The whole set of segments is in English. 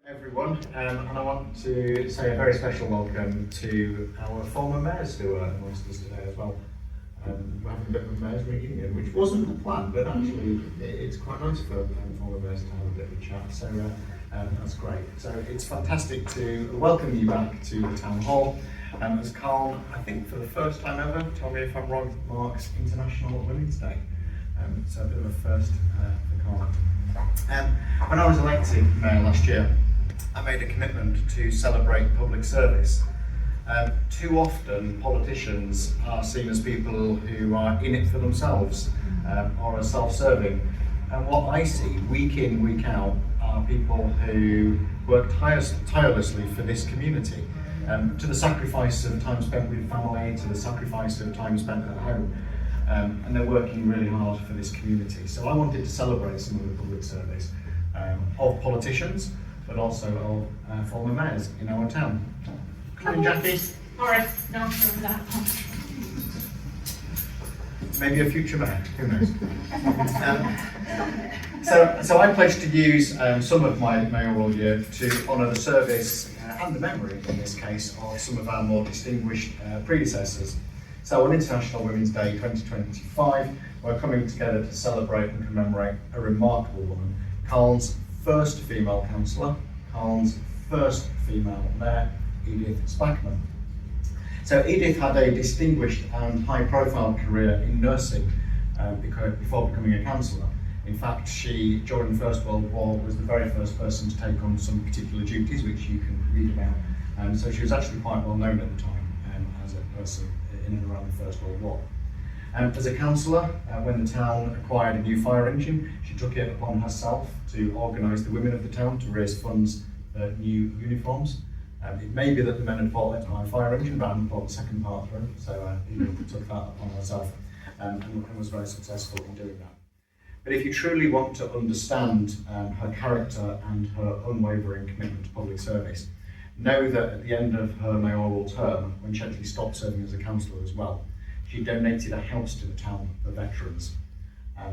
Everyone, and I want to say a very special welcome to our former mayors who are amongst us today as well. We're having a bit of a mayor's reunion, which wasn't the plan, but actually it's quite nice for former mayors to have a bit of a chat, so that's great. So it's fantastic to welcome you back to the Town Hall. As Calne, I think for the first time ever, tell me if I'm wrong, marks International Women's Day. So a bit of a first for Calne. When I was elected mayor last year, I made a commitment to celebrate public service. Too often politicians are seen as people who are in it for themselves or are self-serving. And what I see week in, week out are people who work tirelessly for this community, to the sacrifice of time spent with family, to the sacrifice of time spent at home. And they're working really hard for this community. So I wanted to celebrate some of the public service of politicians, but also of former mayors in our town. Come on, Jackie. Alright, no, that. Maybe a future mayor, who knows? So I pledged to use some of my mayoral year to honour the service and the memory, in this case, of some of our more distinguished predecessors. So on International Women's Day 2025, we're coming together to celebrate and commemorate a remarkable woman, Calne's first female councillor, Calne's first female mayor, Edith Spackman. So Edith had a distinguished and high-profile career in nursing before becoming a councillor. In fact, she, during the First World War, was the very first person to take on some particular duties, which you can read about. So she was actually quite well known at the time as a person in and around the First World War. As a councillor, when the town acquired a new fire engine, she took it upon herself to organise the women of the town to raise funds for new uniforms. It may be that the men had bought a fire engine, but hadn't bought the second part through, so Edith took that upon herself and was very successful in doing that. But if you truly want to understand her character and her unwavering commitment to public service, know that at the end of her mayoral term, when she actually stopped serving as a councillor as well, she donated a house to the town for veterans.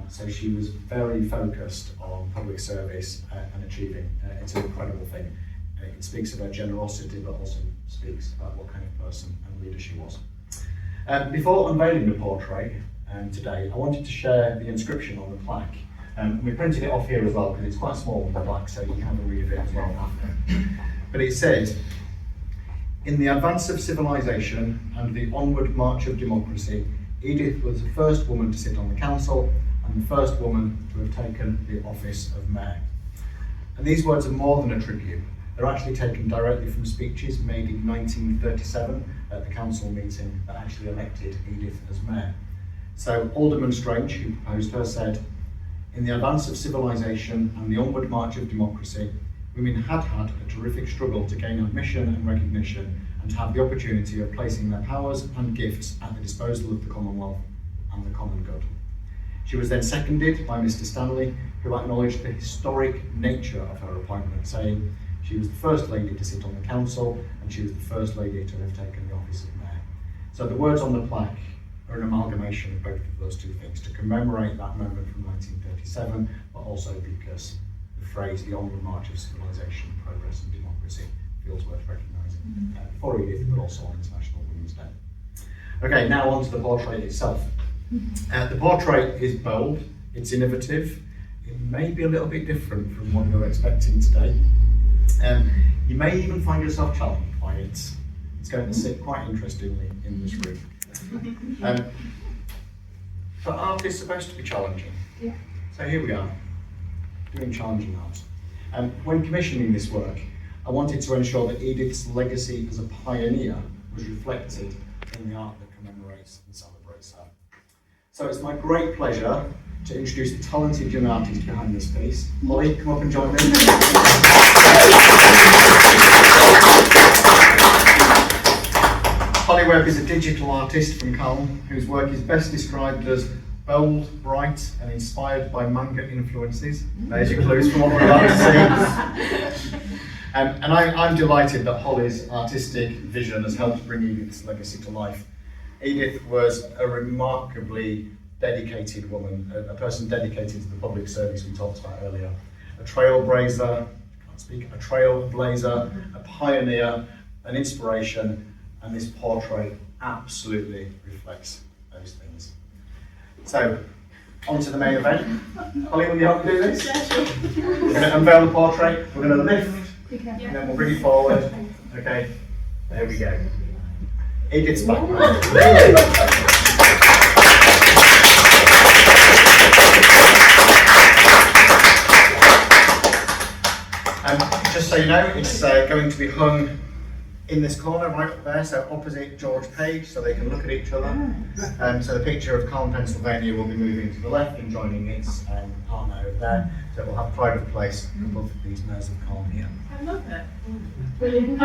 So she was very focused on public service and achieving. It's an incredible thing. It speaks of her generosity, but also speaks about what kind of person and leader she was. Before unveiling the portrait today, I wanted to share the inscription on the plaque. We printed it off here as well because it's quite small on the plaque, so you can have a read of it as well after. But it said, "In the advance of civilization and the onward march of democracy, Edith was the first woman to sit on the council and the first woman to have taken the office of mayor." And these words are more than a tribute. They're actually taken directly from speeches made in 1937 at the council meeting that actually elected Edith as mayor. So Alderman Strange, who proposed her, said, "In the advance of civilization and the onward march of democracy, women had had a terrific struggle to gain admission and recognition and to have the opportunity of placing their powers and gifts at the disposal of the Commonwealth and the common good." She was then seconded by Mr. Stanley, who acknowledged the historic nature of her appointment, saying she was the first lady to sit on the council and she was the first lady to have taken the office of mayor. So the words on the plaque are an amalgamation of both of those two things, to commemorate that moment from 1937, but also because the phrase, the onward march of civilization, progress and democracy, feels worth recognising for Edith, but also on International Women's Day. Okay, now on to the portrait itself. The portrait is bold, it's innovative, it may be a little bit different from what you're expecting today. You may even find yourself challenged by it. It's going to sit quite interestingly in this room. But art is supposed to be challenging. Yeah. So here we are, doing challenging art. When commissioning this work, I wanted to ensure that Edith's legacy as a pioneer was reflected in the art that commemorates and celebrates her. So it's my great pleasure to introduce the talented young artist behind this piece. Holly, come up and join me. Holly Webb is a digital artist from Calne, whose work is best described as bold, bright, and inspired by manga influences. There's your clues for what we're about to see. And I'm delighted that Holly's artistic vision has helped bring Edith's legacy to life. Edith was a remarkably dedicated woman, a person dedicated to the public service we talked about earlier, a trailblazer, speak, a trailblazer, a pioneer, an inspiration, and this portrait absolutely reflects those things. So, on to the main event. Holly, will you help me do this? We're going to unveil the portrait, we're going to lift, and then we'll bring it forward. Okay, there we go. Edith Spackman. Just so you know, it's going to be hung in this corner right up there, so opposite George Page, so they can look at each other. So the picture of Calne, Pennsylvania will be moving to the left and joining its partner over there. So we'll have pride of place above these mayors of Calne here. I love it. Brilliant.